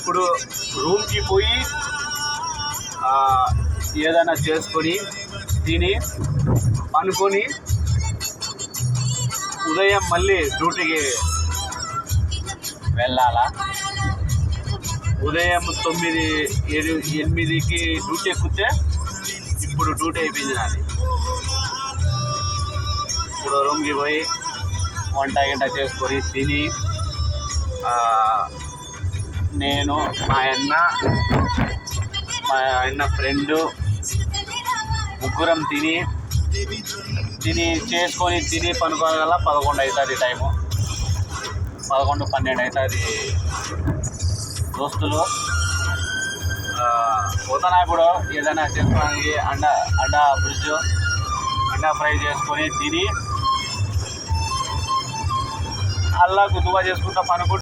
ఇప్పుడు రూమ్కి పోయి ఏదైనా చేసుకొని తిని అనుకొని ఉదయం మళ్ళీ డ్యూటీకి వెళ్ళాలా. ఉదయం 8కి డ్యూటీ ఎక్కుతే ఇప్పుడు డ్యూటీ అయిపోయింది నాది. ఇప్పుడు రూమ్కి పోయి వంట చేసుకొని తిని నేను మా అన్న ఫ్రెండు ముగ్గురం తిని పనుకోగల 11 అవుతుంది. టైము 11-12 అవుతుంది. దోస్తులు పోతానా ఇప్పుడు ఏదైనా చేసుకోవడానికి అండా ఫ్రై చేసుకొని తిని అల్లా గుద్దుగా చేసుకుంటా పనుకుంటా